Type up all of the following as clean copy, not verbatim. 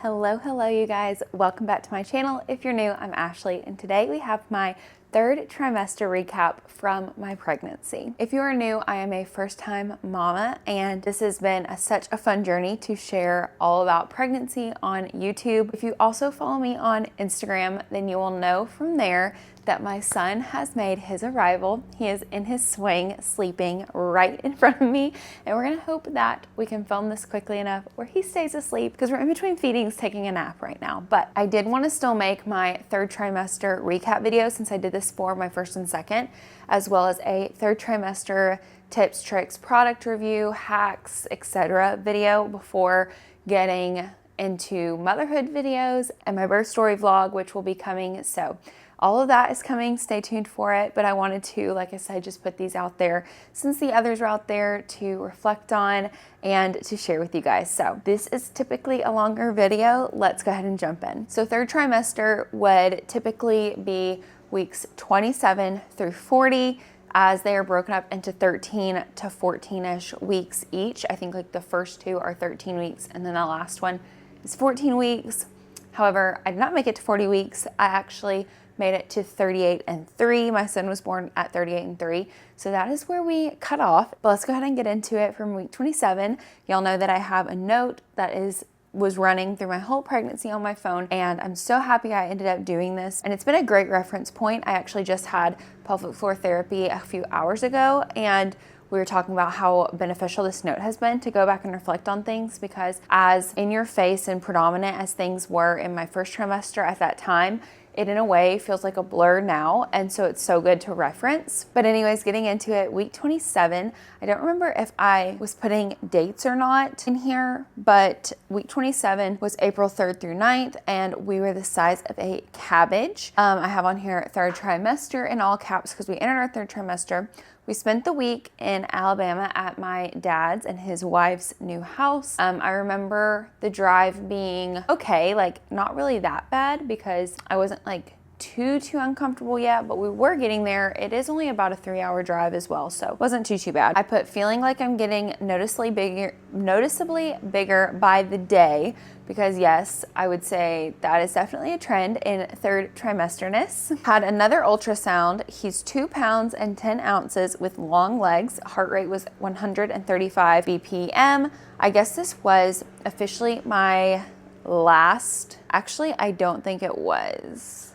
Hello you guys. Welcome back to my channel. If you're new, I'm Ashley, and today we have my third trimester recap from my pregnancy. If you are new, I am a first-time mama, and this has been such a fun journey to share all about pregnancy on YouTube. If you also follow me on Instagram, then you will know from there that my son has made his arrival. He is in his swing, sleeping right in front of me, and we're gonna hope that we can film this quickly enough where he stays asleep because we're in between feedings taking a nap right now. But I did want to still make my third trimester recap video since I did this for my first and second, as well as a third trimester tips, tricks, product review, hacks, etc. video before getting into motherhood videos and my birth story vlog, which will be coming. So all of that is coming, stay tuned for it, but I wanted to, like I said, just put these out there since the others are out there to reflect on and to share with you guys. So this is typically a longer video. Let's go ahead and jump in. So third trimester would typically be weeks 27 through 40, as they are broken up into 13 to 14-ish weeks each. I think like the first two are 13 weeks and then the last one is 14 weeks. However, I did not make it to 40 weeks. I actually made it to 38 and 3. My son was born at 38 and 3. So that is where we cut off. But let's go ahead and get into it from week 27. Y'all know that I have a note that was running through my whole pregnancy on my phone, and I'm so happy I ended up doing this. And it's been a great reference point. I actually just had pelvic floor therapy a few hours ago, and we were talking about how beneficial this note has been to go back and reflect on things, because as in your face and predominant as things were in my first trimester at that time, it in a way feels like a blur now, and so it's so good to reference. But anyways, getting into it, week 27, I don't remember if I was putting dates or not in here, but week 27 was April 3rd through 9th, and we were the size of a cabbage. I have on here third trimester in all caps because we entered our third trimester. We spent the week in Alabama at my dad's and his wife's new house. I remember the drive being okay, like not really that bad because I wasn't like too uncomfortable yet, but we were getting there. It is only about a 3-hour drive as well, so it wasn't too bad. I put feeling like I'm getting noticeably bigger by the day, because yes, I would say that is definitely a trend in third trimesterness. Had another ultrasound. He's 2 pounds and 10 ounces with long legs. Heart rate was 135 BPM. I guess this was officially my last. Actually, I don't think it was.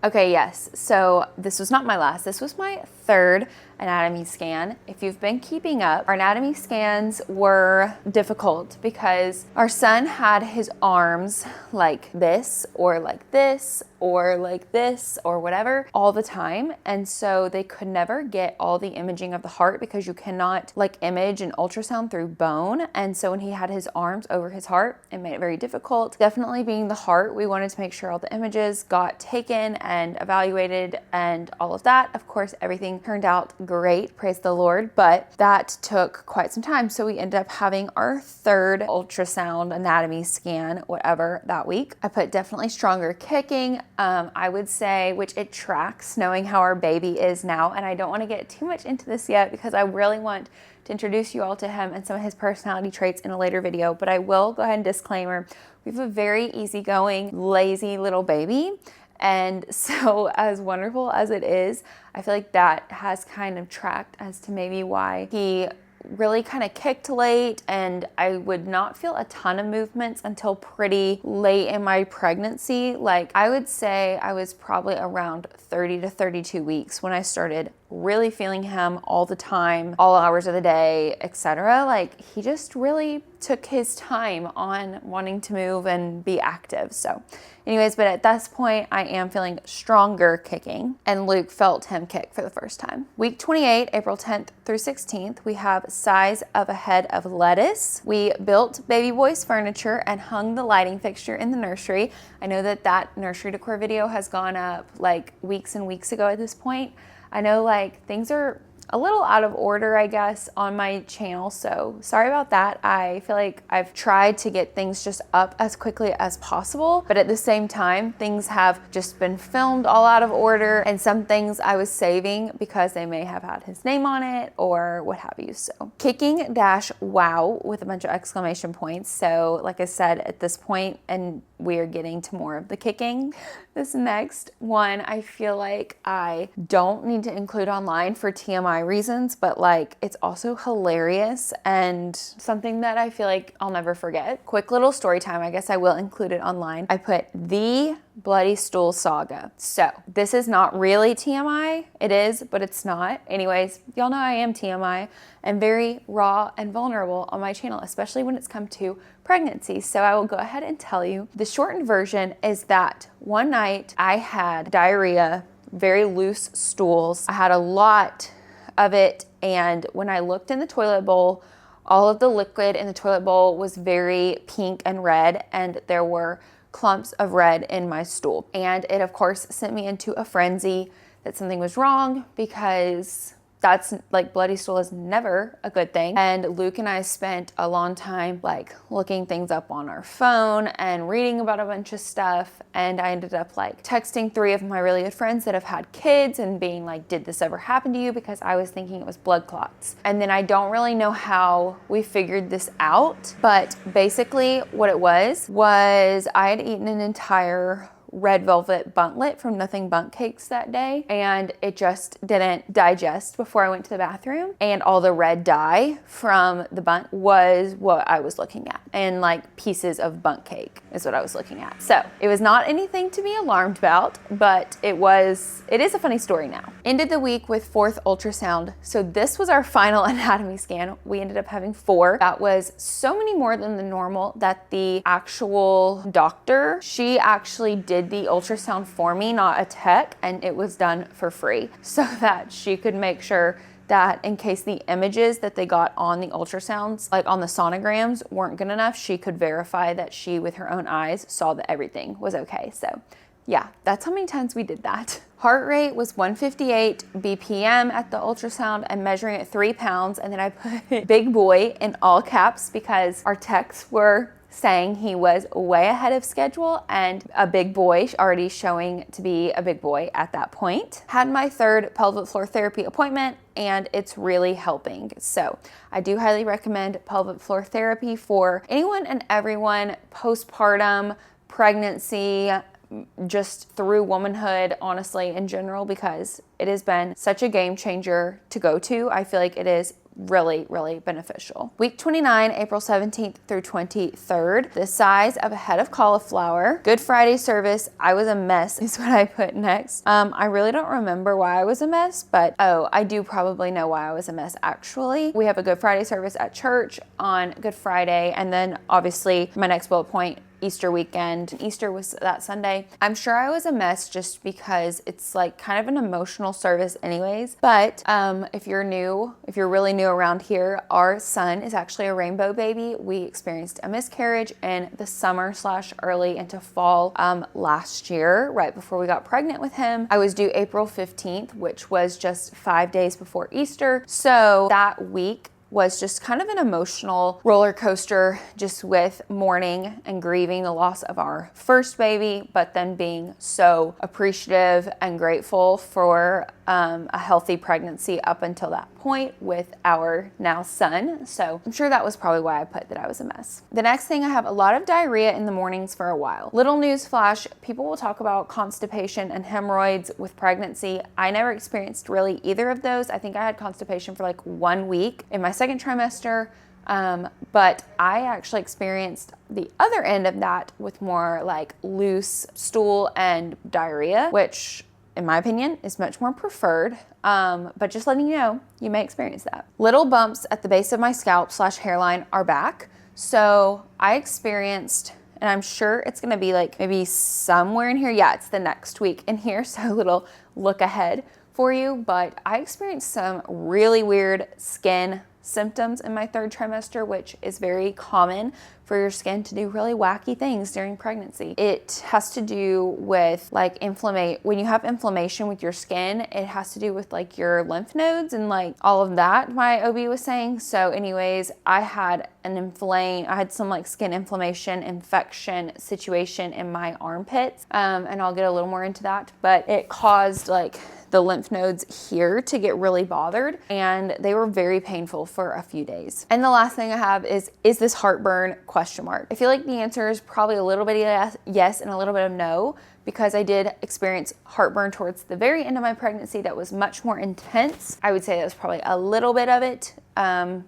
Okay, yes, so this was not my last. This was my third anatomy scan. If you've been keeping up, our anatomy scans were difficult because our son had his arms like this or like this or like this or whatever all the time. And so they could never get all the imaging of the heart because you cannot like image an ultrasound through bone. And so when he had his arms over his heart, it made it very difficult. Definitely being the heart, we wanted to make sure all the images got taken and evaluated and all of that. Of course, everything turned out great, praise the Lord, but that took quite some time. So we ended up having our third ultrasound anatomy scan, whatever, that week. I put definitely stronger kicking. I would say, which it tracks knowing how our baby is now. And I don't want to get too much into this yet because I really want to introduce you all to him and some of his personality traits in a later video, but I will go ahead and disclaimer, we have a very easygoing, lazy little baby. And so as wonderful as it is, I feel like that has kind of tracked as to maybe why he really kind of kicked late, and I would not feel a ton of movements until pretty late in my pregnancy. Like I would say I was probably around 30 to 32 weeks when I started really feeling him all the time, all hours of the day, etc. Like he just really took his time on wanting to move and be active. So anyways, but at this point I am feeling stronger kicking, and Luke felt him kick for the first time. Week 28, April 10th through 16th, we have size of a head of lettuce. We built baby boy's furniture and hung the lighting fixture in the nursery. I know that nursery decor video has gone up like weeks and weeks ago at this point. I know like things are a little out of order, I guess, on my channel. So sorry about that. I feel like I've tried to get things just up as quickly as possible, but at the same time, things have just been filmed all out of order, and some things I was saving because they may have had his name on it or what have you. So kicking dash wow with a bunch of exclamation points. So like I said, at this point, and we are getting to more of the kicking. This next one, I feel like I don't need to include online for TMI reasons, but like it's also hilarious and something that I feel like I'll never forget. Quick little story time. I guess I will include it online. I put the bloody stool saga. So this is not really TMI. It is, but it's not. Anyways, y'all know I am TMI and very raw and vulnerable on my channel, especially when it's come to pregnancy. So I will go ahead and tell you. The shortened version is that one night I had diarrhea, very loose stools. I had a lot of it, and when I looked in the toilet bowl, all of the liquid in the toilet bowl was very pink and red, and there were clumps of red in my stool. And it of course sent me into a frenzy that something was wrong, because that's like bloody stool is never a good thing. And Luke and I spent a long time like looking things up on our phone and reading about a bunch of stuff. And I ended up like texting 3 of my really good friends that have had kids and being like, did this ever happen to you? Because I was thinking it was blood clots. And then I don't really know how we figured this out, but basically what it was I had eaten an entire red velvet buntlet from Nothing Bundt Cakes that day, and it just didn't digest before I went to the bathroom, and all the red dye from the bunt was what I was looking at, and like pieces of bundt cake is what I was looking at. So it was not anything to be alarmed about, but it is a funny story now. Ended the week with 4th ultrasound. So this was our final anatomy scan. We ended up having 4. That was so many more than the normal that the actual doctor, she actually did the ultrasound for me, not a tech, and it was done for free so that she could make sure that in case the images that they got on the ultrasounds, like on the sonograms, weren't good enough, she could verify that she with her own eyes saw that everything was okay. So yeah, that's how many times we did that. Heart rate was 158 BPM at the ultrasound and measuring at 3 pounds. And then I put big boy in all caps because our techs were saying he was way ahead of schedule, and a big boy, already showing to be a big boy at that point. Had my 3rd pelvic floor therapy appointment, and it's really helping. So I do highly recommend pelvic floor therapy for anyone and everyone postpartum, pregnancy, just through womanhood, honestly, in general, because it has been such a game changer to go to. I feel like it is really, really beneficial. Week 29, April 17th through 23rd, the size of a head of cauliflower. Good Friday service. I was a mess is what I put next. I really don't remember why I was a mess, but I do probably know why I was a mess actually. We have a Good Friday service at church on Good Friday, and then obviously my next bullet point, Easter weekend. Easter was that Sunday. I'm sure I was a mess just because it's like kind of an emotional service anyways. But if you're really new around here, our son is actually a rainbow baby. We experienced a miscarriage in the summer / early into fall last year, right before we got pregnant with him. I was due April 15th, which was just 5 days before Easter. So that week was just kind of an emotional roller coaster, just with mourning and grieving the loss of our first baby, but then being so appreciative and grateful for a healthy pregnancy up until that point with our now son. So I'm sure that was probably why I put that I was a mess. The next thing, I have a lot of diarrhea in the mornings for a while. Little news flash, people will talk about constipation and hemorrhoids with pregnancy. I never experienced really either of those. I think I had constipation for like 1 week in my 2nd trimester. But I actually experienced the other end of that with more like loose stool and diarrhea, which in my opinion is much more preferred. But just letting you know, you may experience that. Little bumps at the base of my scalp / hairline are back. So I experienced, and I'm sure it's gonna be like maybe somewhere in here. Yeah, it's the next week in here. So a little look ahead for you, but I experienced some really weird skin symptoms in my third trimester, which is very common for your skin to do really wacky things during pregnancy. It has to do with like when you have inflammation with your skin, it has to do with like your lymph nodes and like all of that, my OB was saying. So anyways, I had some like skin inflammation, infection situation in my armpits. And I'll get a little more into that, but it caused like the lymph nodes here to get really bothered, and they were very painful for a few days. And the last thing I have is this heartburn ? I feel like the answer is probably a little bit of yes and a little bit of no, because I did experience heartburn towards the very end of my pregnancy that was much more intense. I would say that was probably a little bit of it, kind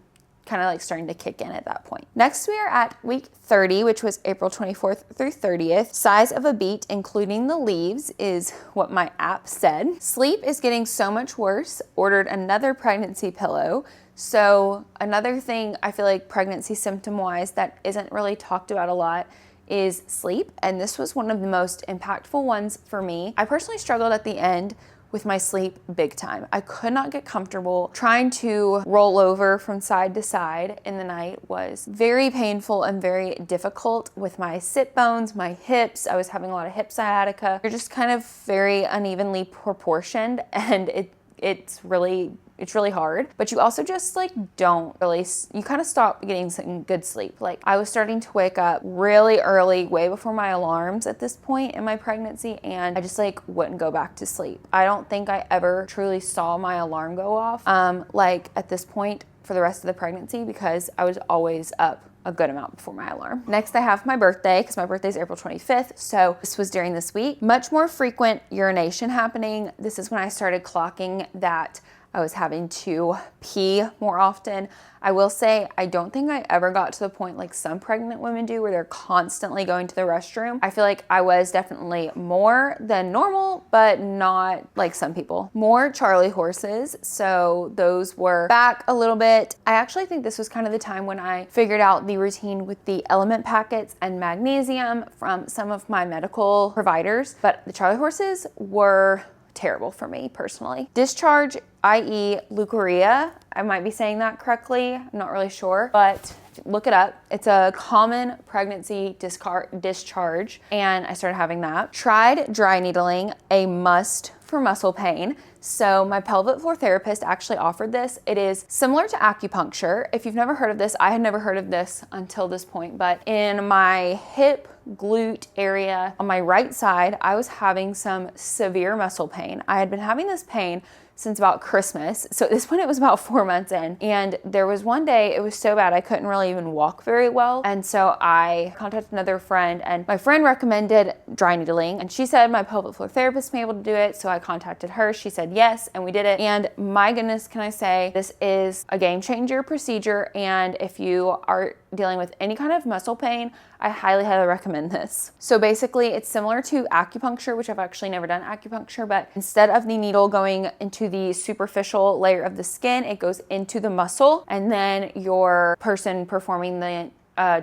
of like starting to kick in at that point. Next, we are at week 30, which was April 24th through 30th. Size of a beet, including the leaves, is what my app said. Sleep is getting so much worse. Ordered another pregnancy pillow. So another thing I feel like pregnancy symptom-wise that isn't really talked about a lot is sleep. And this was one of the most impactful ones for me. I personally struggled at the end with my sleep big time. I could not get comfortable. Trying to roll over from side to side in the night was very painful and very difficult with my sit bones, my hips. I was having a lot of hip sciatica. They're just kind of very unevenly proportioned, and it's really hard, but you also just like you kind of stop getting some good sleep. Like I was starting to wake up really early, way before my alarms at this point in my pregnancy, and I just like wouldn't go back to sleep. I don't think I ever truly saw my alarm go off like at this point for the rest of the pregnancy, because I was always up a good amount before my alarm. Next, I have my birthday, because my birthday is April 25th. So this was during this week. Much more frequent urination happening. This is when I started clocking that I was having to pee more often. I will say, I don't think I ever got to the point like some pregnant women do where they're constantly going to the restroom. I feel like I was definitely more than normal, but not like some people. More Charlie horses, so those were back a little bit. I actually think this was kind of the time when I figured out the routine with the element packets and magnesium from some of my medical providers, but the Charlie horses were terrible for me personally. Discharge, i.e. leukorrhea. I might be saying that correctly. I'm not really sure, but look it up. It's a common pregnancy discharge, and I started having that. Tried dry needling, a must for muscle pain. So my pelvic floor therapist actually offered this. It is similar to acupuncture. If you've never heard of this, I had never heard of this until this point, but in my hip, glute area on my right side, I was having some severe muscle pain. I had been having this pain since about Christmas. So at this point it was about 4 months in, and there was one day it was so bad I couldn't really even walk very well. And so I contacted another friend, and my friend recommended dry needling, and she said my pelvic floor therapist may be able to do it. So I contacted her. She said yes, and we did it. And my goodness, can I say, this is a game changer procedure. And if you are dealing with any kind of muscle pain, I highly recommend this. So basically it's similar to acupuncture, which I've actually never done acupuncture, but instead of the needle going into the superficial layer of the skin, it goes into the muscle, and then your person performing the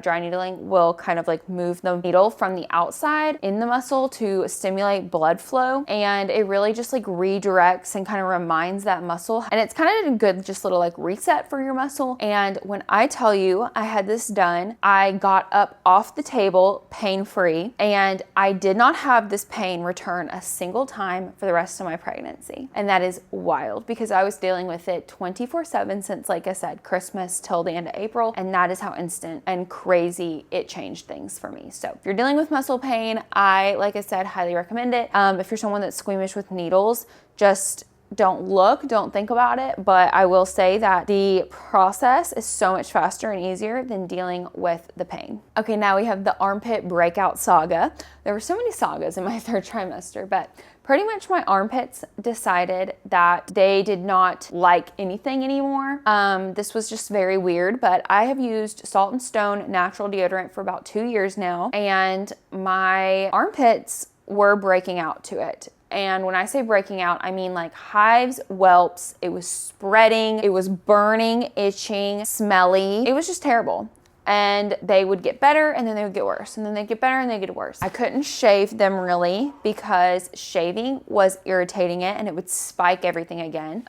dry needling will kind of like move the needle from the outside in the muscle to stimulate blood flow, and it really just like redirects and kind of reminds that muscle, and it's kind of a good just little like reset for your muscle. And when I tell you I had this done, I got up off the table pain-free, and I did not have this pain return a single time for the rest of my pregnancy. And that is wild, because I was dealing with it 24/7 since, like I said, Christmas till the end of April, and that is how instant and crazy it changed things for me. So if you're dealing with muscle pain, like I said, highly recommend it. If you're someone that's squeamish with needles, just don't think about it. But I will say that the process is so much faster and easier than dealing with the pain. Okay, now we have the armpit breakout saga. There were so many sagas in my third trimester, but pretty much my armpits decided that they did not like anything anymore. This was just very weird, but I have used Salt and Stone natural deodorant for about 2 years now, and my armpits were breaking out to it. And when I say breaking out, I mean like hives, whelps. It was spreading, it was burning, itching, smelly. It was just terrible. And they would get better, and then they would get worse, and then they'd get better and they'd get worse. I couldn't shave them really, because shaving was irritating it and it would spike everything again.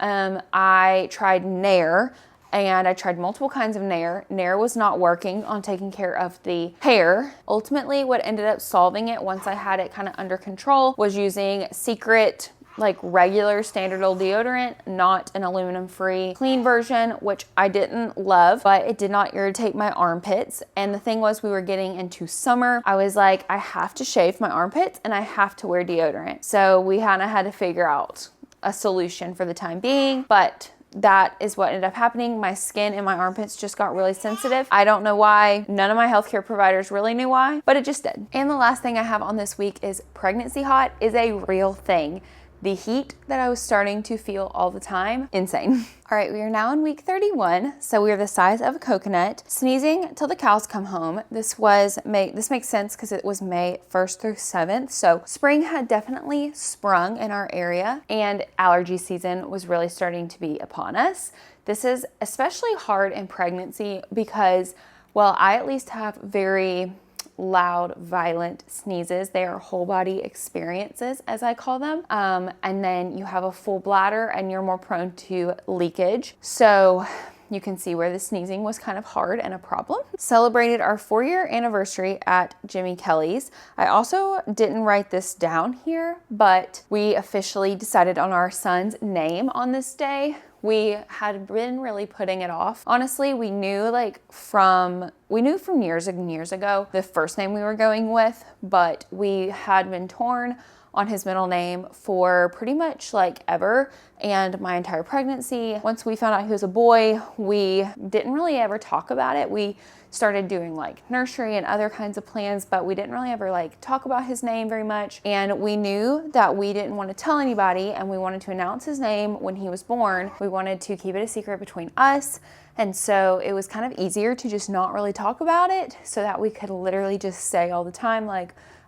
I tried Nair, and I tried multiple kinds of Nair. Nair was not working on taking care of the hair. Ultimately, what ended up solving it once I had it kind of under control was using Secret, like regular standard old deodorant, not an aluminum free clean version, which I didn't love, but it did not irritate my armpits. And the thing was, we were getting into summer. I was like, I have to shave my armpits and I have to wear deodorant. So we kind of had to figure out a solution for the time being, but that is what ended up happening. My skin and my armpits just got really sensitive. I don't know why. None of my healthcare providers really knew why, but it just did. And the last thing I have on this week is pregnancy hot is a real thing. The heat that I was starting to feel all the time, insane. All right, we are now in week 31, so we are the size of a coconut, sneezing till the cows come home. This makes sense because it was May 1st through 7th, so spring had definitely sprung in our area, and allergy season was really starting to be upon us. This is especially hard in pregnancy because, well, I at least have very loud, violent sneezes. They are whole body experiences, as I call them. And then you have a full bladder and you're more prone to leakage. So you can see where the sneezing was kind of hard and a problem. Celebrated our 4-year anniversary at Jimmy Kelly's. I also didn't write this down here, but we officially decided on our son's name on this day. We had been really putting it off. Honestly, we knew from years and years ago the first name we were going with, but we had been torn on his middle name for pretty much ever, and my entire pregnancy. Once we found out he was a boy, we didn't really ever talk about it. We started doing nursery and other kinds of plans, but we didn't really ever talk about his name very much. And we knew that we didn't want to tell anybody, and we wanted to announce his name when he was born. We wanted to keep it a secret between us. And so it was kind of easier to just not really talk about it so that we could literally just say all the time,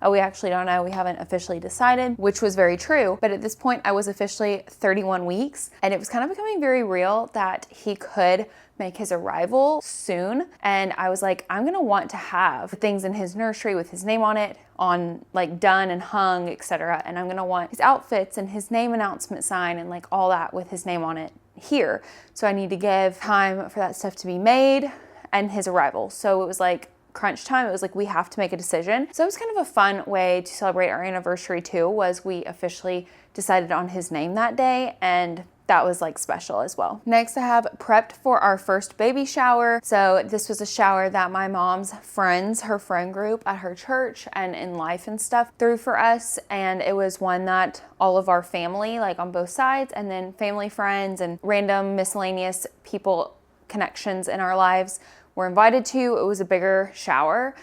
oh, we actually don't know, we haven't officially decided, which was very true. But at this point, I was officially 31 weeks, and it was kind of becoming very real that he could make his arrival soon. And I was like, I'm gonna want to have things in his nursery with his name on it, done and hung, etc. And I'm gonna want his outfits and his name announcement sign and all that with his name on it here. So I need to give time for that stuff to be made and his arrival. So it was crunch time. It was we have to make a decision. So it was kind of a fun way to celebrate our anniversary too, was we officially decided on his name that day, and that was special as well. Next, I have prepped for our first baby shower. So this was a shower that my mom's friends, her friend group at her church and in life and stuff, threw for us. And it was one that all of our family, on both sides, and then family, friends, and random miscellaneous people, connections in our lives were invited to. It was a bigger shower.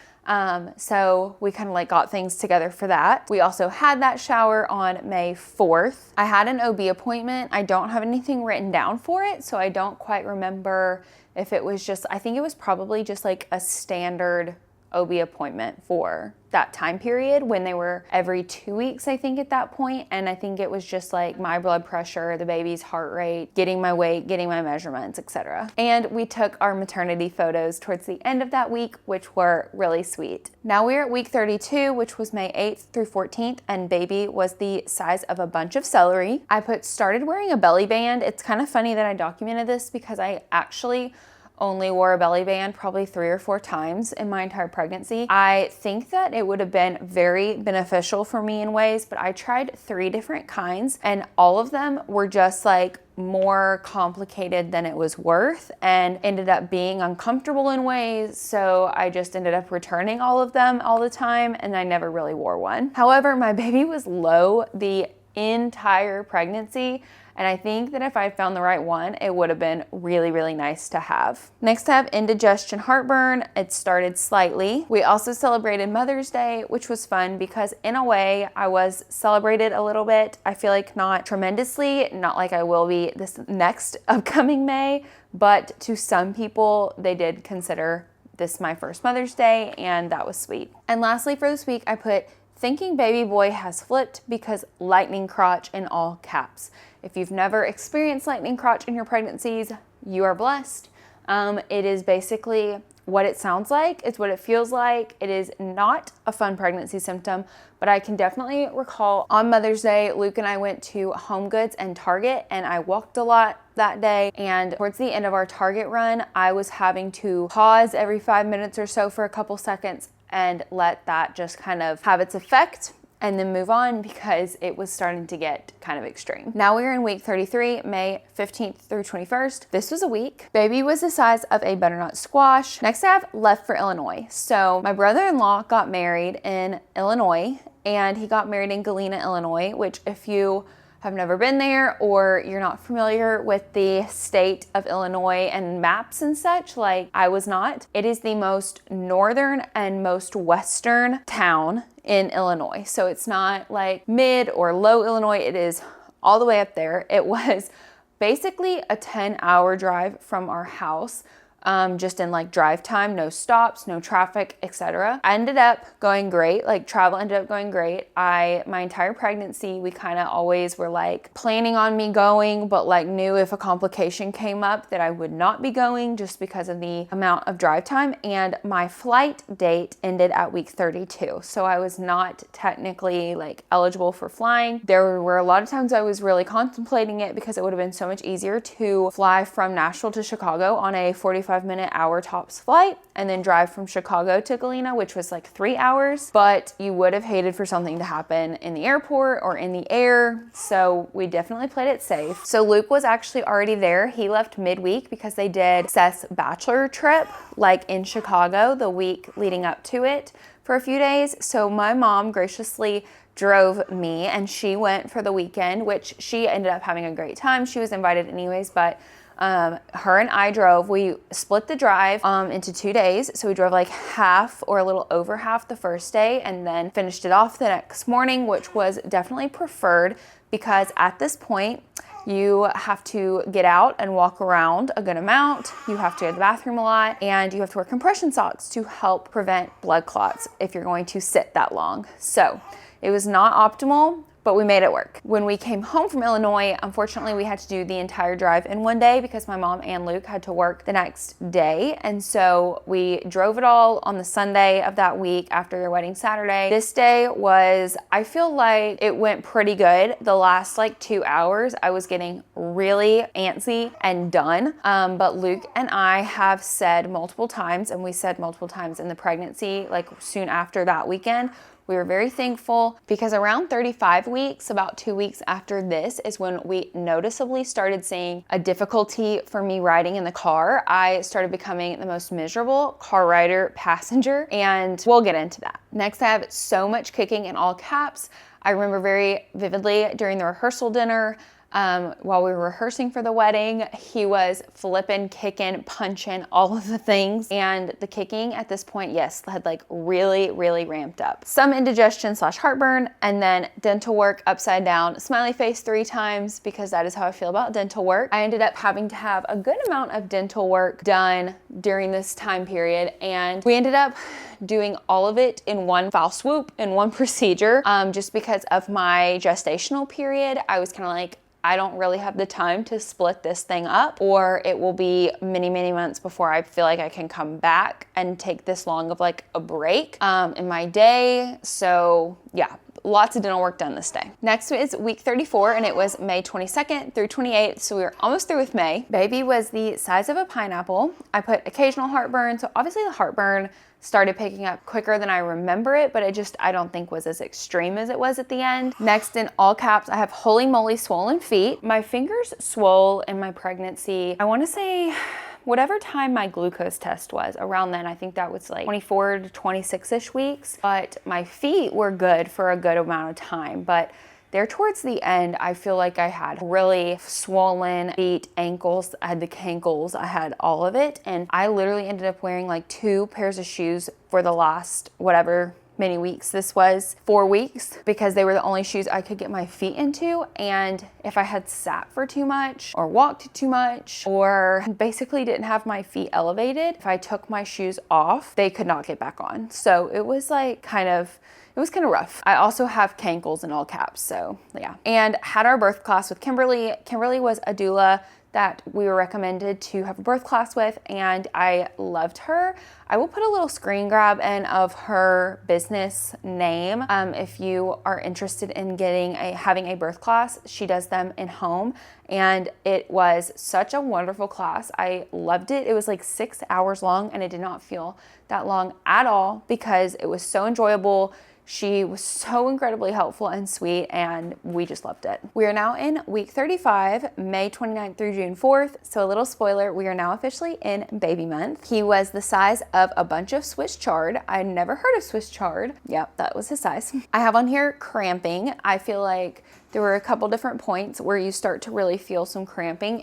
So we kind of got things together for that. We also had that shower on May 4th. I had an OB appointment. I don't have anything written down for it, so I don't quite remember if it was I think it was probably just a standard OB appointment for that time period when they were every 2 weeks, I think, at that point. And I think it was just my blood pressure, the baby's heart rate, getting my weight, getting my measurements, etc. And we took our maternity photos towards the end of that week, which were really sweet. Now we're at week 32, which was May 8th through 14th, and baby was the size of a bunch of celery. I started wearing a belly band. It's kind of funny that I documented this because I actually only wore a belly band probably 3 or 4 times in my entire pregnancy. I think that it would have been very beneficial for me in ways, but I tried 3 different kinds, and all of them were just more complicated than it was worth and ended up being uncomfortable in ways. So I just ended up returning all of them all the time, and I never really wore one. However, my baby was low the entire pregnancy, and I think that if I found the right one, it would have been really, really nice to have. Next, I have indigestion, heartburn. It started slightly. We also celebrated Mother's Day, which was fun because in a way I was celebrated a little bit. I feel not tremendously, not like I will be this next upcoming May, but to some people, they did consider this my first Mother's Day, and that was sweet. And lastly, for this week, I put thinking baby boy has flipped because lightning crotch in all caps. If you've never experienced lightning crotch in your pregnancies, you are blessed. It is basically what it sounds like. It's what it feels like. It is not a fun pregnancy symptom, but I can definitely recall on Mother's Day, Luke and I went to Home Goods and Target, and I walked a lot that day. And towards the end of our Target run, I was having to pause every 5 minutes or so for a couple seconds and let that just kind of have its effect and then move on because it was starting to get kind of extreme. Now we're in week 33, May 15th through 21st. This was a week. Baby was the size of a butternut squash. Next I have left for Illinois. So my brother-in-law got married in Illinois, and he got married in Galena, Illinois, which if you have never been there or you're not familiar with the state of Illinois and maps and such, like I was not, it is the most northern and most western town in Illinois. So it's not like mid or low Illinois, it is all the way up there. It was basically a 10-hour drive from our house. Just in like drive time, no stops, no traffic, etc. I ended up going great. Like travel ended up going great. My entire pregnancy, we kind of always were like planning on me going, but like knew if a complication came up that I would not be going just because of the amount of drive time. And my flight date ended at week 32. So I was not technically like eligible for flying. There were a lot of times I was really contemplating it because it would have been so much easier to fly from Nashville to Chicago on a 45-minute hour tops flight and then drive from Chicago to Galena, which was like 3 hours, but you would have hated for something to happen in the airport or in the air. So we definitely played it safe. So Luke was actually already there. He left midweek because they did Seth's bachelor trip like in Chicago the week leading up to it for a few days. So my mom graciously drove me and she went for the weekend, which she ended up having a great time. She was invited anyways, but her and I drove. We split the drive into 2 days. So we drove like half or a little over half the first day and then finished it off the next morning, which was definitely preferred because at this point you have to get out and walk around a good amount. You have to go to the bathroom a lot and you have to wear compression socks to help prevent blood clots if you're going to sit that long. So it was not optimal, but we made it work. When we came home from Illinois, unfortunately, we had to do the entire drive in one day because my mom and Luke had to work the next day. And so we drove it all on the Sunday of that week after their wedding Saturday. This day was, I feel like it went pretty good. The last like 2 hours, I was getting really antsy and done. But Luke and I have said multiple times, and we said multiple times in the pregnancy, like soon after that weekend, we were very thankful because around 35 weeks, about 2 weeks after this, is when we noticeably started seeing a difficulty for me riding in the car. I started becoming the most miserable car rider passenger, and we'll get into that. Next, I have so much kicking in all caps. I remember very vividly during the rehearsal dinner, while we were rehearsing for the wedding, he was flipping, kicking, punching, all of the things. And the kicking at this point, yes, had like really, really ramped up. Some indigestion / heartburn, and then dental work upside down, smiley face 3 times because that is how I feel about dental work. I ended up having to have a good amount of dental work done during this time period. And we ended up doing all of it in one foul swoop, in one procedure, just because of my gestational period. I was kind of like, I don't really have the time to split this thing up, or it will be many, many months before I feel like I can come back and take this long of like a break in my day. So yeah, lots of dental work done this day. Next is week 34, and it was May 22nd through 28th. So we were almost through with May. Baby was the size of a pineapple. I put occasional heartburn. So obviously the heartburn started picking up quicker than I remember it, but I don't think was as extreme as it was at the end. Next, in all caps, I have holy moly swollen feet. My fingers swole in my pregnancy. I want to say whatever time my glucose test was, around then. I think that was like 24 to 26-ish weeks, but my feet were good for a good amount of time. But there towards the end, I feel like I had really swollen feet, ankles. I had the cankles, I had all of it. And I literally ended up wearing like 2 pairs of shoes for the last whatever many weeks this was, 4 weeks, because they were the only shoes I could get my feet into. And if I had sat for too much or walked too much or basically didn't have my feet elevated, if I took my shoes off, they could not get back on. So it was like it was kind of rough. I also have cankles in all caps, so yeah. And had our birth class with Kimberly. Kimberly was a doula that we were recommended to have a birth class with, and I loved her. I will put a little screen grab in of her business name. If you are interested in having a birth class, she does them in home, and it was such a wonderful class. I loved it. It was like 6 hours long, and it did not feel that long at all because it was so enjoyable. She was so incredibly helpful and sweet, and we just loved it. We are now in week 35, May 29th through June 4th. So a little spoiler, we are now officially in baby month. He was the size of a bunch of Swiss chard. I never heard of Swiss chard. Yep, that was his size. I have on here cramping. I feel like there were a couple different points where you start to really feel some cramping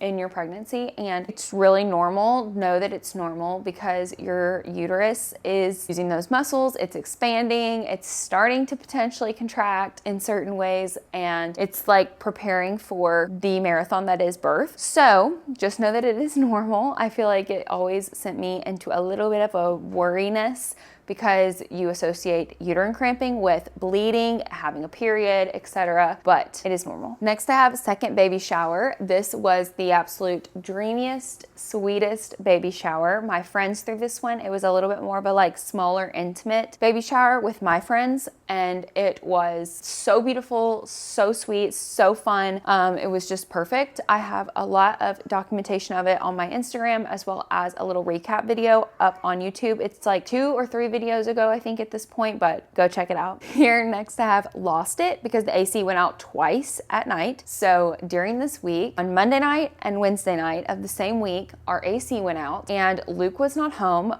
in your pregnancy, and it's really normal. Know that it's normal because your uterus is using those muscles, it's expanding, it's starting to potentially contract in certain ways, and it's like preparing for the marathon that is birth. So just know that it is normal. I feel like it always sent me into a little bit of a worriness because you associate uterine cramping with bleeding, having a period, etc. But it is normal. Next, I have second baby shower. This was the absolute dreamiest, sweetest baby shower. My friends threw this one. It was a little bit more of a like smaller, intimate baby shower with my friends, and it was so beautiful, so sweet, so fun. It was just perfect. I have a lot of documentation of it on my Instagram, as well as a little recap video up on YouTube. It's like 2 or 3 videos ago, I think, at this point, but go check it out. Here next I have lost it because the AC went out twice at night. So during this week, on Monday night and Wednesday night of the same week, our AC went out and Luke was not home.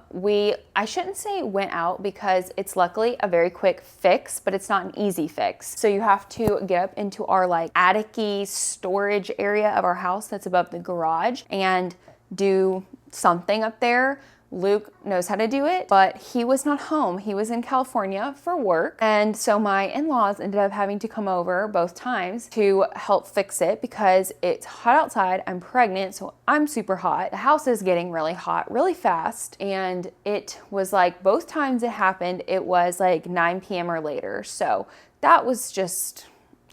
I shouldn't say went out because it's luckily a very quick fix, but it's not an easy fix. So you have to get up into our like attic-y storage area of our house that's above the garage and do something up there. Luke knows how to do it, but he was not home. He was in California for work. And so my in-laws ended up having to come over both times to help fix it because it's hot outside. I'm pregnant, so I'm super hot. The house is getting really hot really fast. And it was like both times it happened, it was like 9 p.m. or later. So that was just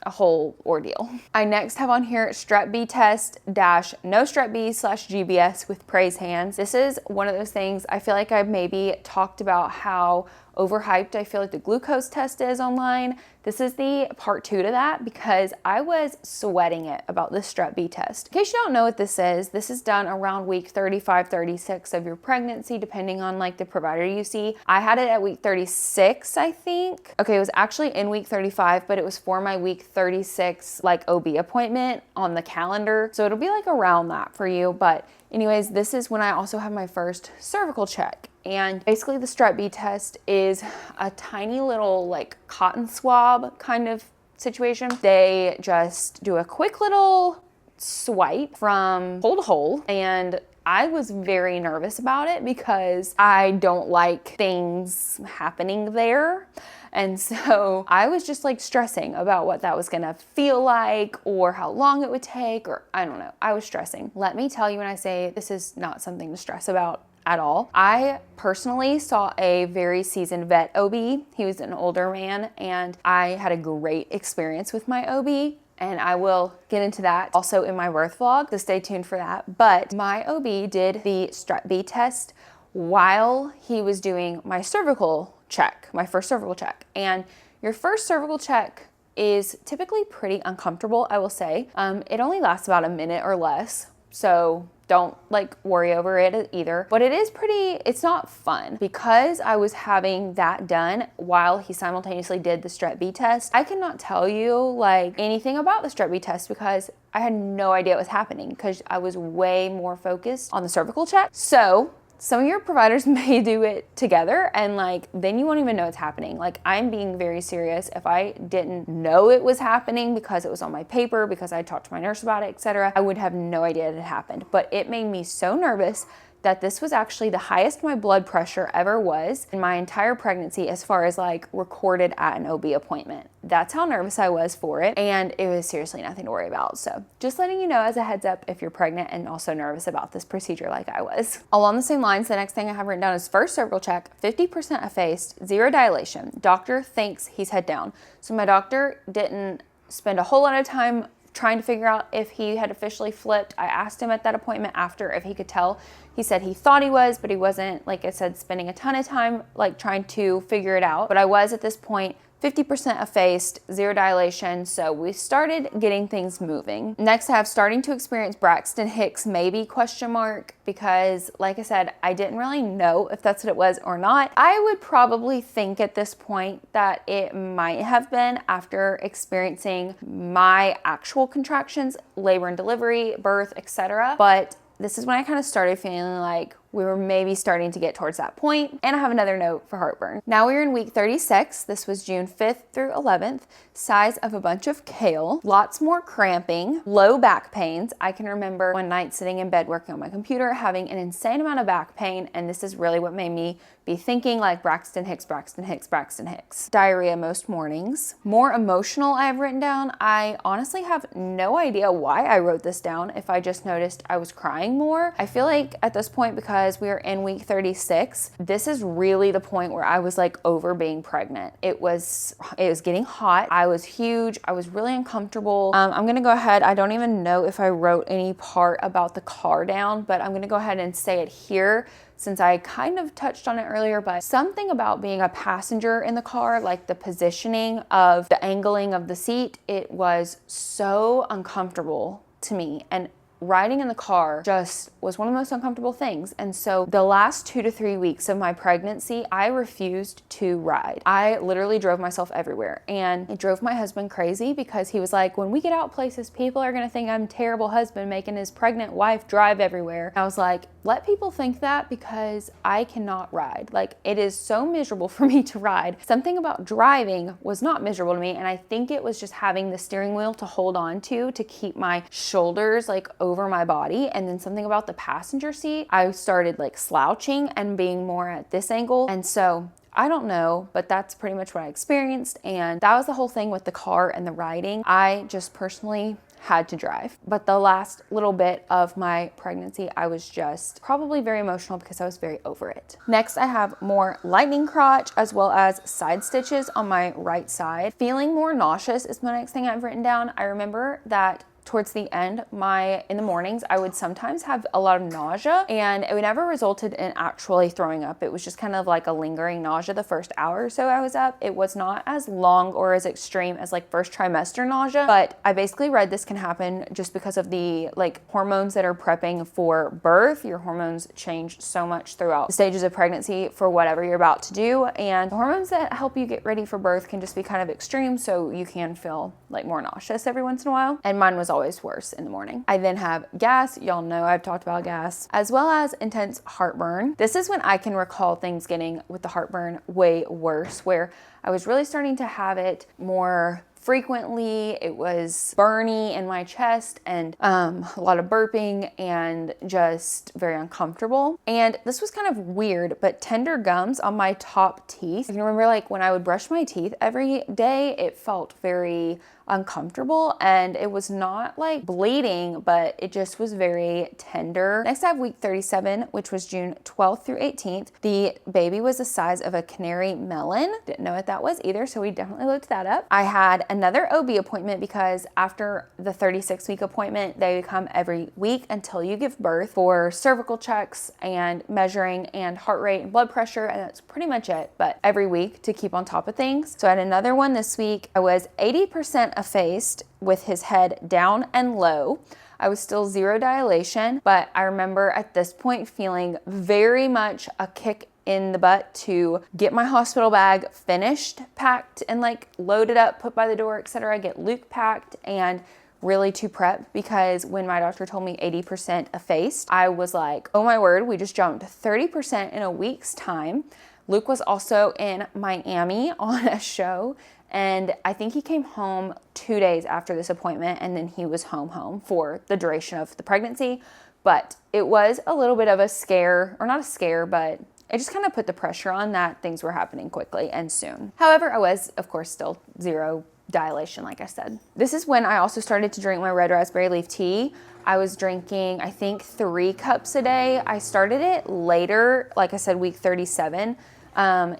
a whole ordeal. I next have on here strep B test dash no strep B / GBS with praise hands. This is one of those things I feel like I've maybe talked about how overhyped I feel like the glucose test is online. This is the part 2 to that because I was sweating it about the strep B test. In case you don't know what this is done around week 35, 36 of your pregnancy, depending on like the provider you see. I had it at week 36, I think. Okay, it was actually in week 35, but it was for my week 36 like OB appointment on the calendar. So it'll be like around that for you. But anyways, this is when I also have my first cervical check. And basically the strep B test is a tiny little like cotton swab kind of situation. They just do a quick little swipe from hole to hole, and I was very nervous about it because I don't like things happening there. And so I was just like stressing about what that was gonna feel like or how long it would take, or I don't know. I was stressing. Let me tell you, when I say this is not something to stress about at all. I personally saw a very seasoned vet OB. He was an older man, and I had a great experience with my OB. And I will get into that also in my birth vlog, so stay tuned for that. But my OB did the strep B test while he was doing my cervical check, my first cervical check. And your first cervical check is typically pretty uncomfortable, I will say. It only lasts about a minute or less, so don't like worry over it either. But it's not fun. Because I was having that done while he simultaneously did the strep B test, I cannot tell you like anything about the strep B test because I had no idea what was happening because I was way more focused on the cervical check. So some of your providers may do it together, and like then you won't even know it's happening. Like, I'm being very serious. If I didn't know it was happening because it was on my paper, because I talked to my nurse about it, etc., I would have no idea it had happened. But it made me so nervous that this was actually the highest my blood pressure ever was in my entire pregnancy as far as like recorded at an OB appointment. That's how nervous I was for it, and it was seriously nothing to worry about. So just letting you know as a heads up if you're pregnant and also nervous about this procedure like I was. Along the same lines, the next thing I have written down is first cervical check, 50% effaced, 0 dilation. Doctor thinks he's head down. So my doctor didn't spend a whole lot of time trying to figure out if he had officially flipped. I asked him at that appointment after if he could tell. He said he thought he was, but he wasn't, like I said, spending a ton of time like trying to figure it out. But I was at this point 50% effaced, zero dilation, so we started getting things moving. Next, I have starting to experience Braxton Hicks maybe question mark, because like I said, I didn't really know if that's what it was or not. I would probably think at this point that it might have been after experiencing my actual contractions, labor and delivery, birth, etc. But this is when I kind of started feeling like we were maybe starting to get towards that point. And I have another note for heartburn. Now we're in week 36. This was June 5th through 11th. Size of a bunch of kale, lots more cramping, low back pains. I can remember one night sitting in bed working on my computer, having an insane amount of back pain. And this is really what made me be thinking like Braxton Hicks, Braxton Hicks, Braxton Hicks. Diarrhea most mornings. More emotional I have written down. I honestly have no idea why I wrote this down. If I just noticed I was crying more. I feel like at this point, because we are in week 36, this is really the point where I was like over being pregnant. It was getting hot. I was huge. I was really uncomfortable. I'm gonna go ahead. I don't even know if I wrote any part about the car down, but I'm gonna go ahead and say it here since I kind of touched on it earlier. But something about being a passenger in the car, like the positioning of the angling of the seat, it was so uncomfortable to me. And riding in the car just was one of the most uncomfortable things. And so the last 2 to 3 weeks of my pregnancy, I refused to ride. I literally drove myself everywhere, and it drove my husband crazy because he was like, when we get out places, people are gonna think I'm a terrible husband making his pregnant wife drive everywhere. I was like, let people think that, because I cannot ride. Like, it is so miserable for me to ride. Something about driving was not miserable to me, and I think it was just having the steering wheel to hold on to keep my shoulders like over my body. And then something about the passenger seat, I started like slouching and being more at this angle. And so I don't know, but that's pretty much what I experienced. And that was the whole thing with the car and the riding. I just personally had to drive. But the last little bit of my pregnancy, I was just probably very emotional because I was very over it. Next, I have more lightning crotch as well as side stitches on my right side. Feeling more nauseous is the next thing I've written down. I remember that towards the end, in the mornings, I would sometimes have a lot of nausea, and it never resulted in actually throwing up. It was just kind of like a lingering nausea the first hour or so I was up. It was not as long or as extreme as like first trimester nausea, but I basically read this can happen just because of the like hormones that are prepping for birth. Your hormones change so much throughout the stages of pregnancy for whatever you're about to do, and the hormones that help you get ready for birth can just be kind of extreme, so you can feel like more nauseous every once in a while, and mine was always worse in the morning. I then have gas. Y'all know I've talked about gas, as well as intense heartburn. This is when I can recall things getting with the heartburn way worse, where I was really starting to have it more frequently. It was burny in my chest and a lot of burping and just very uncomfortable. And this was kind of weird, but tender gums on my top teeth. I can remember like when I would brush my teeth every day, it felt very uncomfortable, and it was not like bleeding, but it just was very tender. Next, I have week 37, which was June 12th through 18th. The baby was the size of a canary melon. Didn't know what that was either, so we definitely looked that up. I had another OB appointment because after the 36-week appointment, they come every week until you give birth for cervical checks and measuring and heart rate and blood pressure, and that's pretty much it, but every week to keep on top of things. So I had another one this week. I was 80% effaced with his head down and low. I was still zero dilation, but I remember at this point feeling very much a kick in the butt to get my hospital bag finished, packed, and like loaded up, put by the door, etc. Get Luke packed and really to prep, because when my doctor told me 80% effaced, I was like, oh my word, we just jumped 30% in a week's time. Luke was also in Miami on a show, and I think he came home 2 days after this appointment, and then he was home for the duration of the pregnancy. But it was a little bit of a scare, or not a scare, but it just kind of put the pressure on that things were happening quickly and soon. However, I was, of course, still zero dilation, like I said. This is when I also started to drink my red raspberry leaf tea. I was drinking, I think, 3 cups a day. I started it later, like I said, week 37.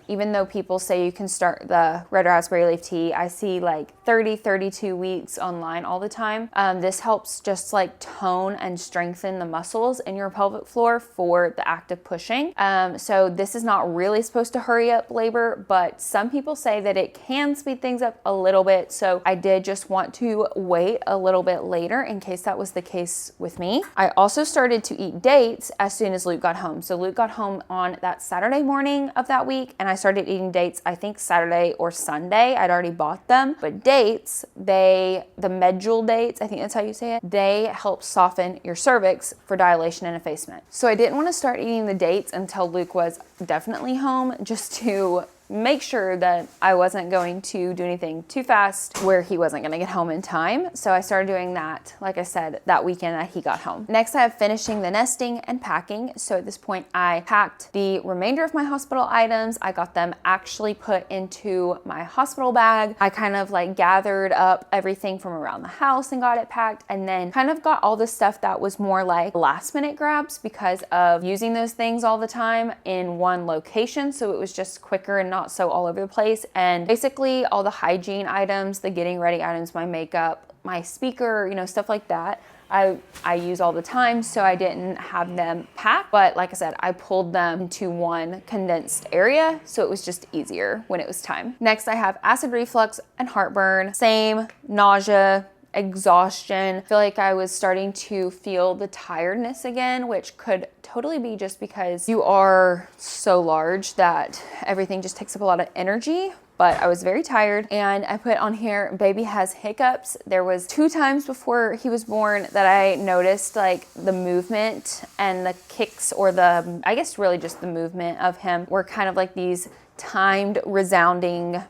Even though people say you can start the red raspberry leaf tea, I see like 30, 32 weeks online all the time. This helps just like tone and strengthen the muscles in your pelvic floor for the act of pushing. So this is not really supposed to hurry up labor, but some people say that it can speed things up a little bit. So I did just want to wait a little bit later in case that was the case with me. I also started to eat dates as soon as Luke got home. So Luke got home on that Saturday morning of that week, and I started eating dates, I think Saturday or Sunday. I'd already bought them, but dates, the medjool dates, I think that's how you say it, they help soften your cervix for dilation and effacement. So I didn't want to start eating the dates until Luke was definitely home, just to make sure that I wasn't going to do anything too fast where he wasn't going to get home in time. So I started doing that, like I said, that weekend that he got home. Next, I have finishing the nesting and packing. So at this point, I packed the remainder of my hospital items. I got them actually put into my hospital bag. I kind of like gathered up everything from around the house and got it packed, and then kind of got all the stuff that was more like last minute grabs because of using those things all the time in one location. So it was just quicker and not so all over the place. And basically all the hygiene items, the getting ready items, my makeup, my speaker, you know, stuff like that, I use all the time, so I didn't have them packed. But like I said, I pulled them into one condensed area, so it was just easier when it was time. Next, I have acid reflux and heartburn. Same, nausea, exhaustion. I feel like I was starting to feel the tiredness again, which could totally be just because you are so large that everything just takes up a lot of energy. But I was very tired, and I put on here, baby has hiccups. There was 2 times before he was born that I noticed like the movement and the kicks, or the, I guess really just the movement of him, were kind of like these timed resounding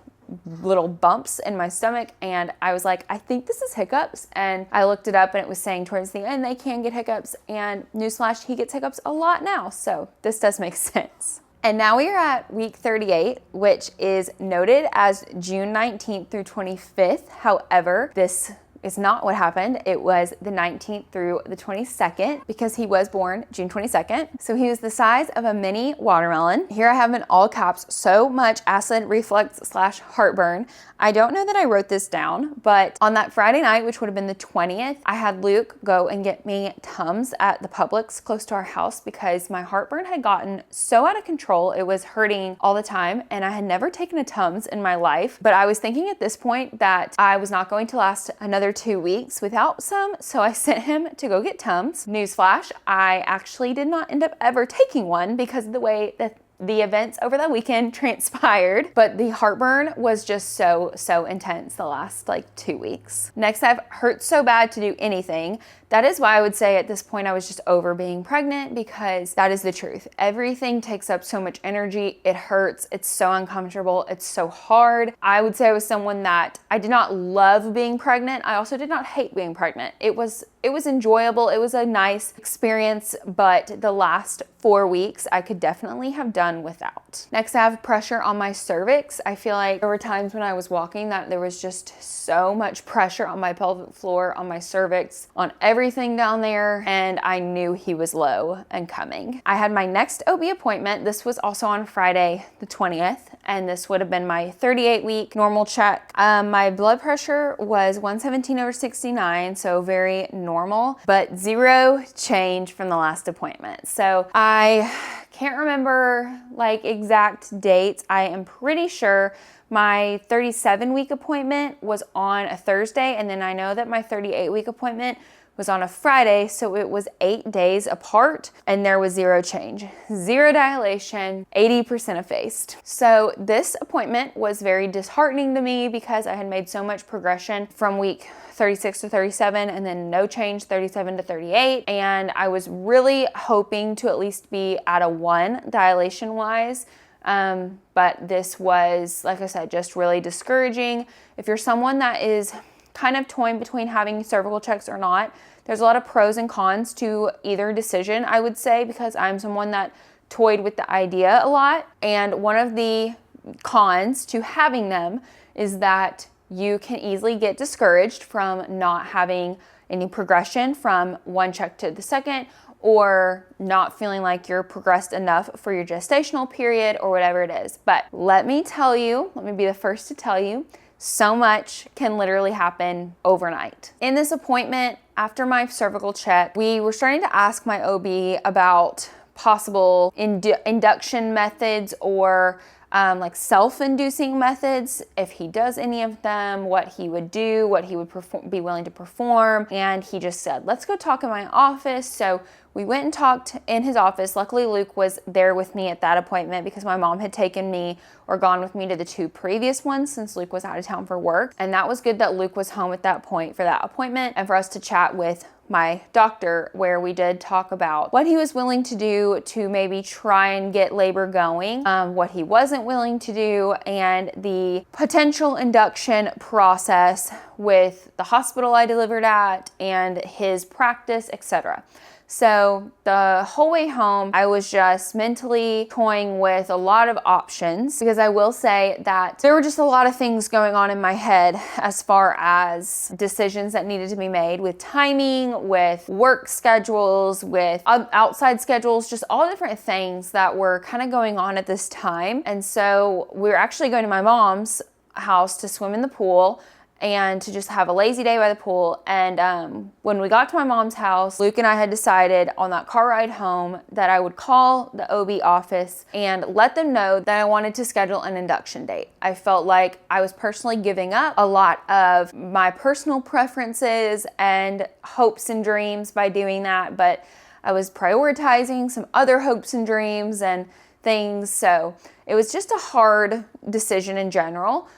little bumps in my stomach, and I was like, I think this is hiccups. And I looked it up, and it was saying towards the end they can get hiccups, and newsflash, he gets hiccups a lot now, so this does make sense. And now we are at week 38, which is noted as June 19th through 25th. However, this is not what happened. It was the 19th through the 22nd, because he was born June 22nd. So he was the size of a mini watermelon. Here I have in all caps, so much acid reflux / heartburn. I don't know that I wrote this down, but on that Friday night, which would have been the 20th, I had Luke go and get me Tums at the Publix close to our house because my heartburn had gotten so out of control. It was hurting all the time, and I had never taken a Tums in my life. But I was thinking at this point that I was not going to last another 2 weeks without some, so I sent him to go get Tums. Newsflash, I actually did not end up ever taking one because of the way that the events over that weekend transpired, but the heartburn was just so intense the last like 2 weeks. Next, I've hurt so bad to do anything. That is why I would say at this point I was just over being pregnant, because that is the truth. Everything takes up so much energy. It hurts. It's so uncomfortable. It's so hard. I would say I was someone that I did not love being pregnant. I also did not hate being pregnant. It was enjoyable. It was a nice experience, but the last 4 weeks I could definitely have done without. Next, I have pressure on my cervix. I feel like there were times when I was walking that there was just so much pressure on my pelvic floor, on my cervix, on everything down there, and I knew he was low and coming. I had my next OB appointment. This was also on Friday the 20th, and this would have been my 38-week normal check. My blood pressure was 117/69, so very normal, but 0 change from the last appointment. So I can't remember like exact dates. I am pretty sure my 37-week appointment was on a Thursday, and then I know that my 38-week appointment was on a Friday, so it was 8 days apart, and there was 0 change, 0 dilation, 80% effaced. So this appointment was very disheartening to me because I had made so much progression from week 36 to 37, and then no change 37 to 38. And I was really hoping to at least be at a 1 dilation wise. But this was, like I said, just really discouraging. If you're someone that is kind of toying between having cervical checks or not, there's a lot of pros and cons to either decision, I would say, because I'm someone that toyed with the idea a lot. And one of the cons to having them is that you can easily get discouraged from not having any progression from one check to the second, or not feeling like you're progressed enough for your gestational period or whatever it is. But let me tell you, let me be the first to tell you, so much can literally happen overnight. In this appointment, after my cervical check, we were starting to ask my OB about possible induction methods or like self-inducing methods, if he does any of them, what he would do, what he would be willing to perform. And he just said, let's go talk in my office. So we went and talked in his office. Luckily, Luke was there with me at that appointment because my mom had taken me or gone with me to the 2 previous ones since Luke was out of town for work. And that was good that Luke was home at that point for that appointment and for us to chat with my doctor, where we did talk about what he was willing to do to maybe try and get labor going, what he wasn't willing to do, and the potential induction process with the hospital I delivered at and his practice, etc. So the whole way home, I was just mentally toying with a lot of options, because I will say that there were just a lot of things going on in my head as far as decisions that needed to be made with timing, with work schedules, with outside schedules, just all different things that were kind of going on at this time. And so we were actually going to my mom's house to swim in the pool and to just have a lazy day by the pool. And when we got to my mom's house, Luke and I had decided on that car ride home that I would call the OB office and let them know that I wanted to schedule an induction date. I felt like I was personally giving up a lot of my personal preferences and hopes and dreams by doing that, but I was prioritizing some other hopes and dreams and things. So it was just a hard decision in general.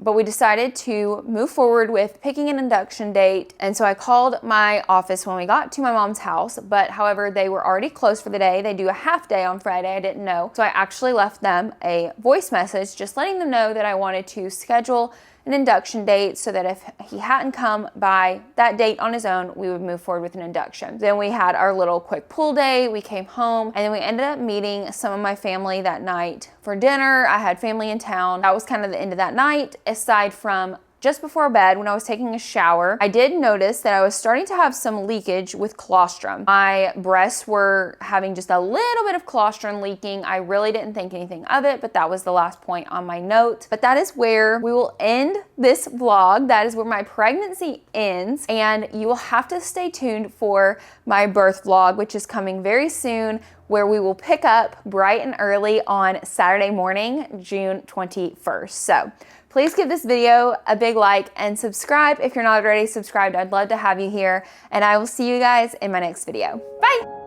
But we decided to move forward with picking an induction date. And so I called my office when we got to my mom's house, but however, they were already closed for the day. They do a half day on Friday, I didn't know. So I actually left them a voice message just letting them know that I wanted to schedule an induction date so that if he hadn't come by that date on his own, we would move forward with an induction. Then we had our little quick pool day. We came home and then we ended up meeting some of my family that night for dinner. I had family in town. That was kind of the end of that night, aside from just before bed when I was taking a shower. I did notice that I was starting to have some leakage with colostrum. My breasts were having just a little bit of colostrum leaking. I really didn't think anything of it, but that was the last point on my note. But that is where we will end this vlog. That is where my pregnancy ends, and you will have to stay tuned for my birth vlog, which is coming very soon, where we will pick up bright and early on Saturday morning, June 21st. So please give this video a big like and subscribe if you're not already subscribed. I'd love to have you here, and I will see you guys in my next video. Bye.